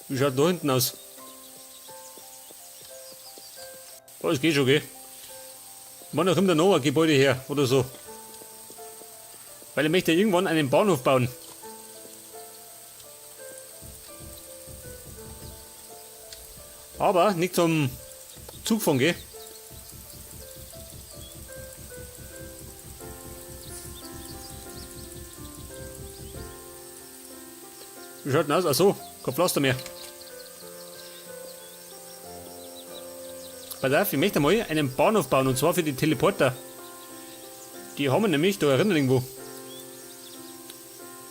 Wie schaut da hinten aus? Oh, es geht schon, gell? Wann kommt da noch ein Gebäude her oder so? Weil ich möchte irgendwann einen Bahnhof bauen. Aber nicht zum Zug fahren, gell? Wie schaut denn aus? Achso, kein Pflaster mehr. Pass auf, ich möchte mal einen Bahnhof bauen und zwar für die Teleporter. Die haben wir nämlich da erinnert irgendwo.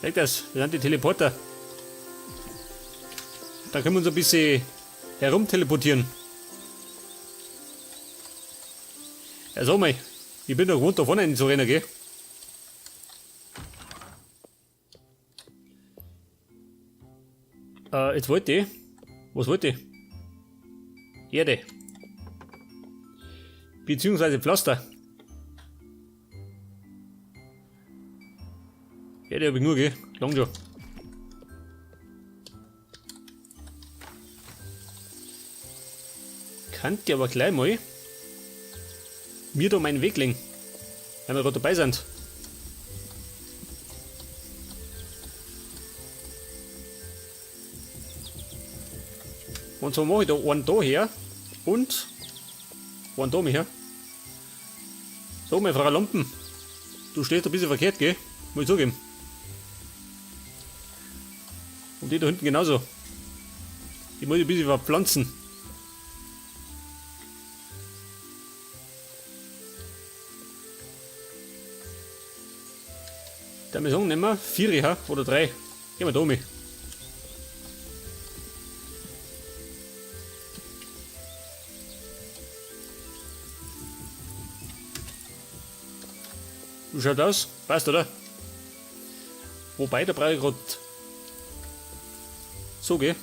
Seht das, das sind die Teleporter. Da können wir uns ein bisschen herumteleportieren. Ja, sag mal, ich bin doch gewohnt, da vorne zu rennen, gell? Jetzt wollte ich. Was wollte ich? Erde. Beziehungsweise Pflaster. Erde habe ich nur, gell? Lang schon. Kannte aber gleich mal mir da meinen Weg legen. Wenn wir gerade dabei sind. Und so mache ich da einen da her und einen da her. So, meine Frau Lampen. Du stehst ein bisschen verkehrt, gell? Muss ich zugeben. Und die da hinten genauso. Die muss ich ein bisschen verpflanzen. Da wir sagen, nehmen wir 4 oder 3. Gehen wir da mit. Wie schaut aus? Passt, oder? Wobei, da brauche ich gerade so, gell?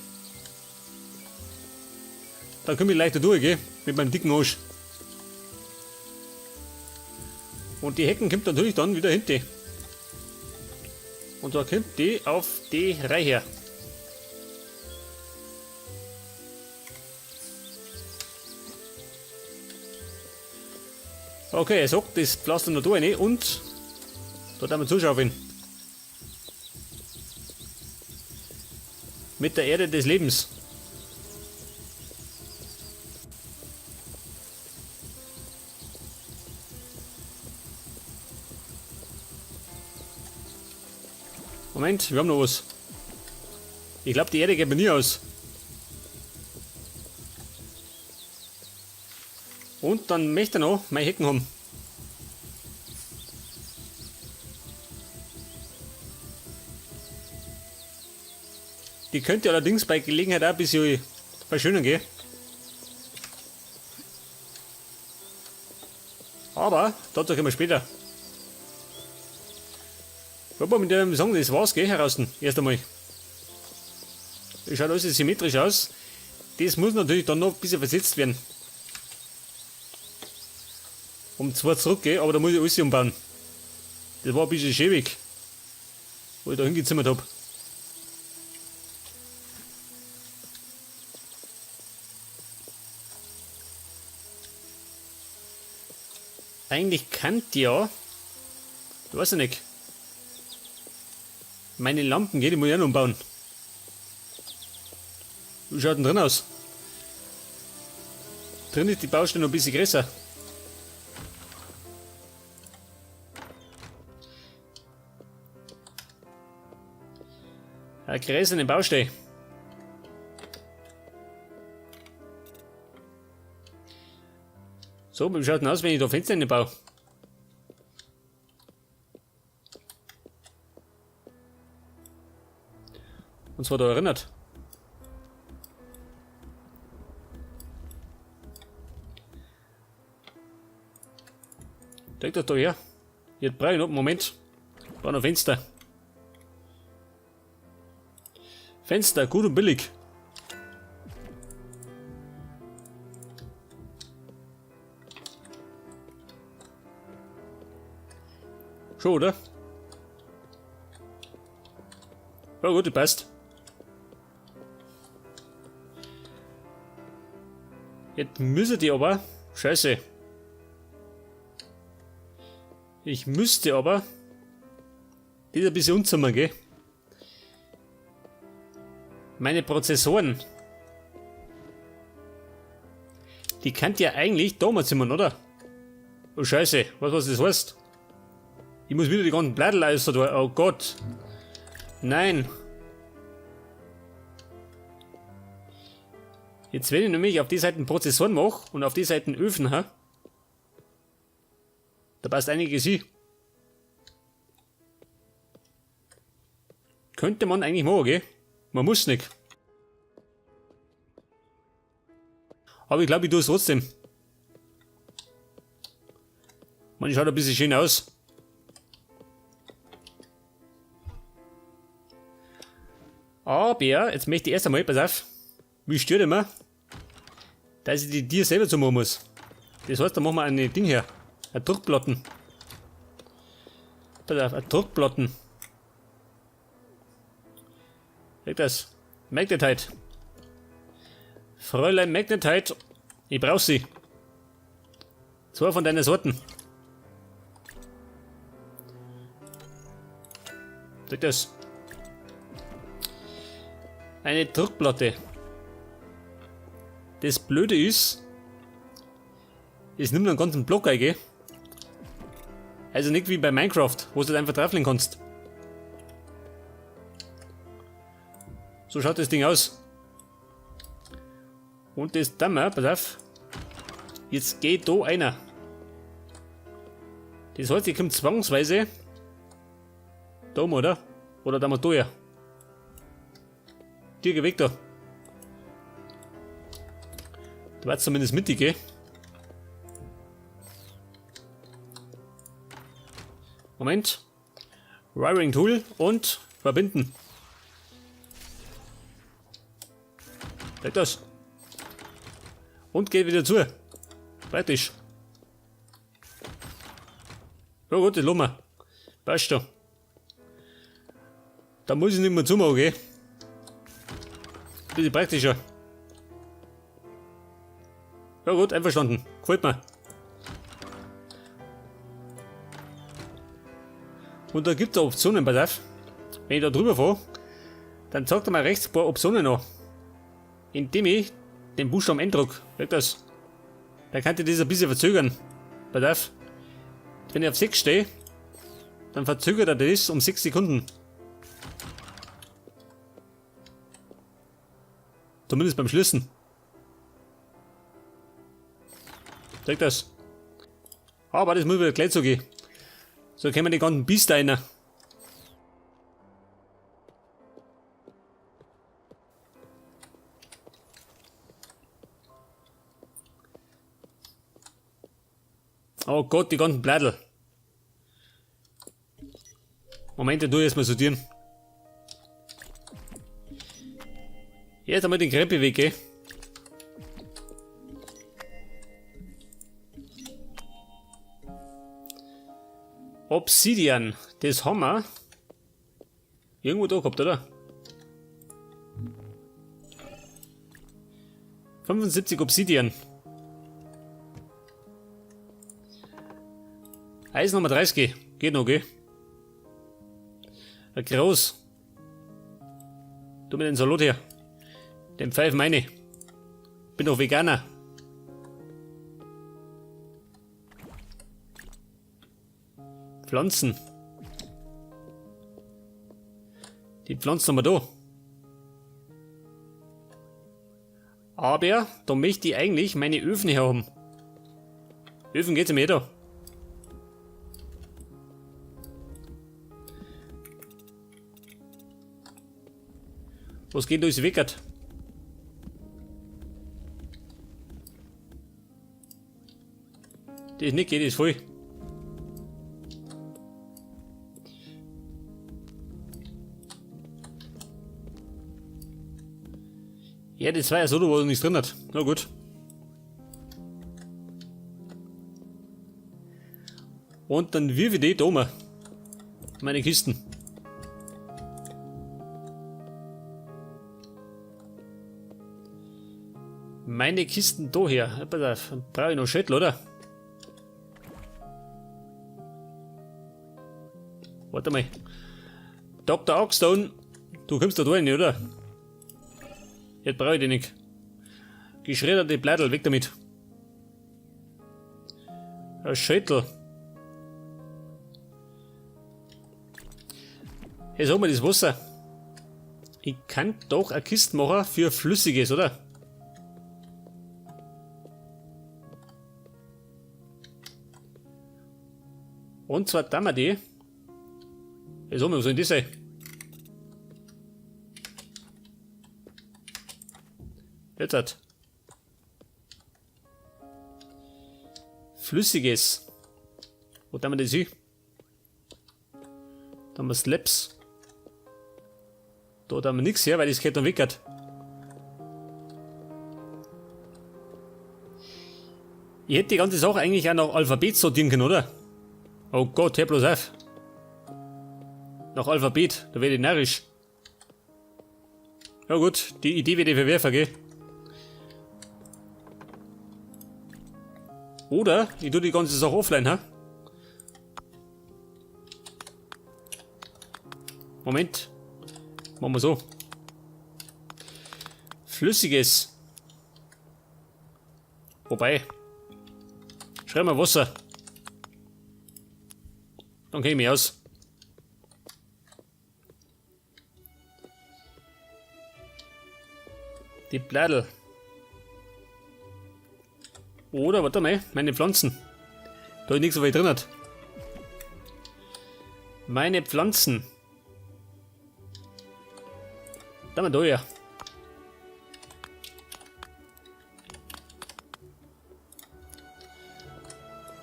Dann komme ich leichter durch, gell? Mit meinem dicken Arsch. Und die Hecken kommt natürlich dann wieder hinten. Und da kommt die auf die Reihe her. Okay, er sagt, das Pflaster noch da rein und da haben wir zuschauen. Mit der Erde des Lebens. Moment, wir haben noch was. Ich glaube, die Erde geht mir nie aus. Und dann möchte ich noch meine Hecken haben. Die könnte allerdings bei Gelegenheit auch ein bisschen verschönern, gell? Aber dazu kommen wir später. Aber mit dem sagen, das war's, gell, heraus. Erst einmal. Das schaut alles symmetrisch aus. Das muss natürlich dann noch ein bisschen versetzt werden. Um 2 zurück, gell? Aber da muss ich alles umbauen. Das war ein bisschen schäbig, wo ich da hingezimmert habe. Eigentlich kann die ja, ich weiß ja nicht, meine Lampen, gell, die muss ich auch noch umbauen. Wie schaut denn drin aus? Drin ist die Baustelle noch ein bisschen größer. Eine gräserne Baustelle. So, wie schaut denn aus, wenn ich da Fenster baue? Und zwar da erinnert. Denk das da her. Jetzt brauche ich noch einen Moment. Ich brauche noch Fenster. Fenster, gut und billig. Schon, oder? Ja gut, die passt. Jetzt müsste die aber... Scheiße. Ich müsste aber... Das ist ein bisschen unzusammen, gell? Meine Prozessoren. Die kann ja eigentlich da mal zimmern, oder? Oh Scheiße, was das heißt? Ich muss wieder die ganzen Blättel aus da. Oh Gott. Nein. Jetzt wenn ich nämlich auf die Seiten Prozessoren mache und auf die Seiten Öfen, ha? Da passt einiges hin. Könnte man eigentlich machen, gell? Man muss nicht. Aber ich glaube, ich tue es trotzdem. Man schaut ein bisschen schön aus. Aber jetzt möchte ich erst einmal, pass auf, wie stört immer, dass ich die Tiere selber zu machen muss. Das heißt, da machen wir ein Ding her. Ein Druckplatten. Pass auf, ein Druckplatten. Weg das. Magnetite. Fräulein Magnetite. Ich brauch sie. 2 von deinen Sorten. Weg das. Eine Druckplatte. Das Blöde ist, es nimmt einen ganzen Block ein, gell? Also nicht wie bei Minecraft, wo du einfach drauflegen kannst. So schaut das Ding aus. Und das dann mal, pass auf. Jetzt geht da einer. Das heißt, ich komme zwangsweise da oben, oder? Oder da mal da her. Dir geh weg da. Du warst zumindest mittig, gell? Moment. Wiring Tool und verbinden. Weg das. Und geht wieder zu. Fertig. Ja gut, das lassen wir. Passt schon. Da muss ich nicht mehr zumachen, gell? Bisschen praktischer. Ja gut, einverstanden. Gefällt mir. Und da gibt es Optionen, pass auf. Wenn ich da drüber fahre, dann zeigt er mir rechts ein paar Optionen an. Indem ich den Buchstaben N drücke. Weg das. Dann kann ich das ein bisschen verzögern. Pass auf. Wenn ich auf 6 stehe, dann verzögert er das um 6 Sekunden. Zumindest beim Schließen. Zeig das. Aber das muss wieder gleich so gehen. So können wir die ganzen Biester rein. Oh Gott, die ganzen Blättel. Moment, ich tue erstmal sortieren. Jetzt einmal den Kreppe weg, gell? Obsidian, das haben wir irgendwo da gehabt, oder? 75 Obsidian. Eisen Nummer 30, geht noch, gell? Groß. Tu mir den Salat her. Den Pfeifen meine. Bin doch Veganer. Pflanzen. Die Pflanzen haben wir da. Aber da möchte ich eigentlich meine Öfen her haben. Öfen geht's mir da. Was geht durchs Weckert? Das nicht geht, ist voll. Ja, das war ja so, wo er nichts drin hat. Na gut. Und dann wirf ich die da oben. Meine Kisten. Meine Kisten da her. Pass auf, brauche ich noch Schädel, oder? Warte mal. Dr. Oxstone, du kommst da rein, oder? Jetzt brauche ich den nicht. Geschredderte Blättel, weg damit. Ein Schädel. Jetzt haben wir das Wasser. Ich kann doch eine Kiste machen für Flüssiges, oder? Und zwar da wir die. Jetzt haben wir, was soll denn das sein? Jetzt hat. Flüssiges. Wo haben wir das hin? Da haben wir Slaps. Da haben wir nichts her, weil das geht dann weg hat. Ich hätte die ganze Sache eigentlich auch nach Alphabet sortieren können, oder? Oh Gott, hör bloß auf. Nach Alphabet, da werde ich närrisch. Ja gut, die Idee werde ich verwerfen, gell? Oder ich tue die ganze Sache offline, ha? Moment. Machen wir so. Flüssiges. Wobei. Schreiben wir Wasser. Dann gehe ich mich aus. Die Blättel. Oder, warte mal, meine Pflanzen. Da ist nichts, was ich drin hat. Meine Pflanzen. Da mal da her.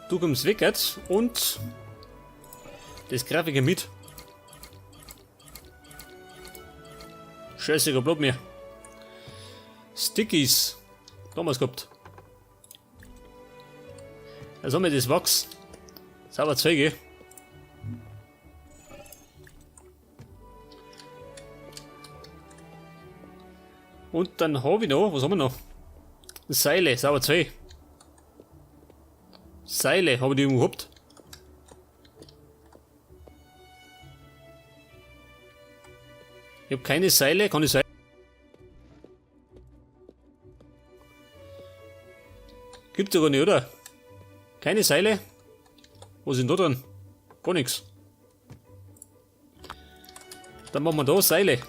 Du kommst weg jetzt und das Grafik mit. Scheiße, bleib mir. Stickies. Damals gehabt. Also haben wir das Wachs. Sauber Zeige. Und dann habe ich noch, was haben wir noch? Seile, sauber 2. Seile habe ich die irgendwo gehabt. Ich habe keine Seile, kann ich Seile? Gibt's ja gar nicht, oder? Keine Seile? Was ist denn da drin? Gar nichts. Dann machen wir da Seile.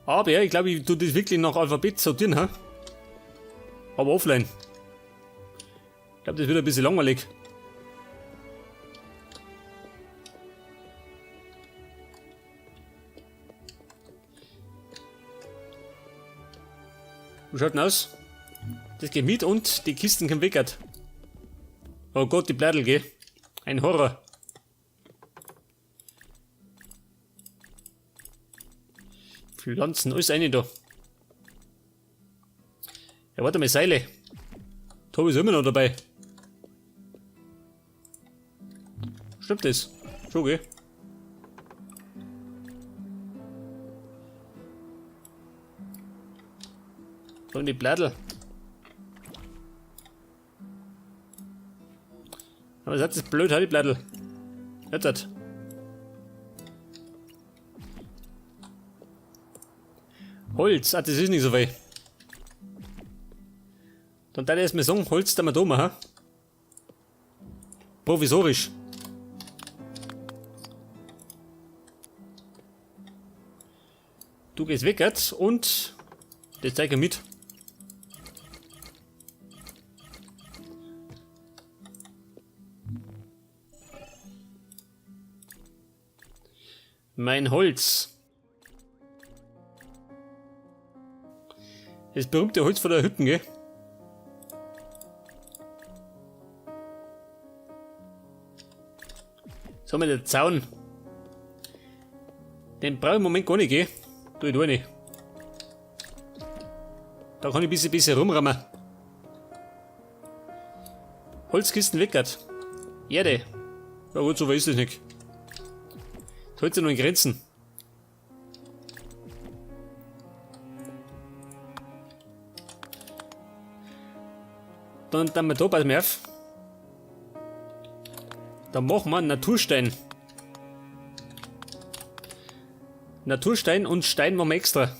Aber ja, ich glaube, ich tue das wirklich nach Alphabet sortieren, ha? Aber offline. Ich glaube, das wird ein bisschen langweilig. Wie schaut denn aus? Das geht mit und die Kisten kommen weg. Oh Gott, die Blättel, gell? Ein Horror. Pflanzen, alles eine da. Ja, warte mal, Seile. Da habe ich immer noch dabei. Stimmt das? Schon, gell? Und die Blättel. Aber das ist blöd, halt die Blättel. Jetzt hat. Holz, das ist nicht so weit. Dann darf ich erstmal sagen, Holz da wir da machen. Provisorisch. Du gehst weg jetzt und das zeige ich mit. Mein Holz. Das berühmte Holz von der Hütten, gell? So haben wir den Zaun. Den brauche ich im Moment gar nicht, gell? Tu ich da nicht. Da kann ich ein bisschen rumrammen. Holzkisten weg. Erde. Ja gut, so weit ist das nicht. Das hält sich noch in Grenzen. dann mal da, pass mal auf. Dann machen wir einen Naturstein. Naturstein und Stein machen wir extra.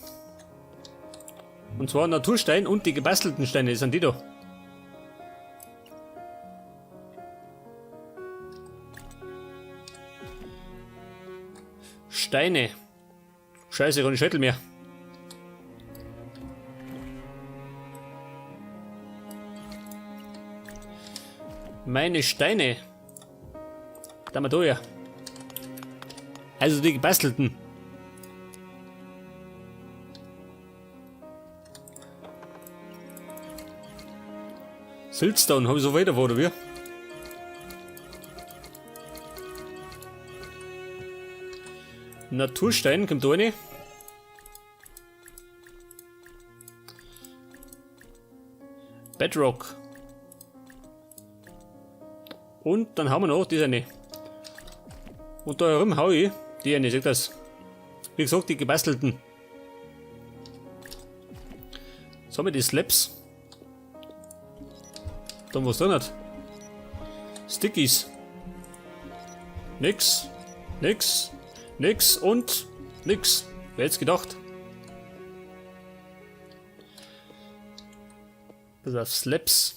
Und zwar Naturstein und die gebastelten Steine, sind die da. Steine. Scheiße, ich habe einen Schädel mehr. Meine Steine. Da mal da ja. Also die gebastelten. Siltstone, habe ich so weiter vor, oder wie? Naturstein, kommt da rein. Bedrock. Und dann haben wir noch diese eine. Und da herum hau ich die eine, seht das? Wie gesagt, die gebastelten. Jetzt haben wir die Slabs. Dann was drin hat. Stickies. Nix. Nix. Nix und nix. Wer hätte es gedacht? Pass auf, Slabs.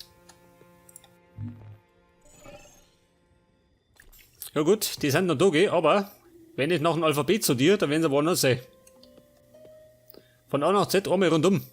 Ja gut, die sind noch da, gell? Aber wenn ich nach dem Alphabet sortiere, dann werden sie woanders sein. Von A nach Z einmal rundum.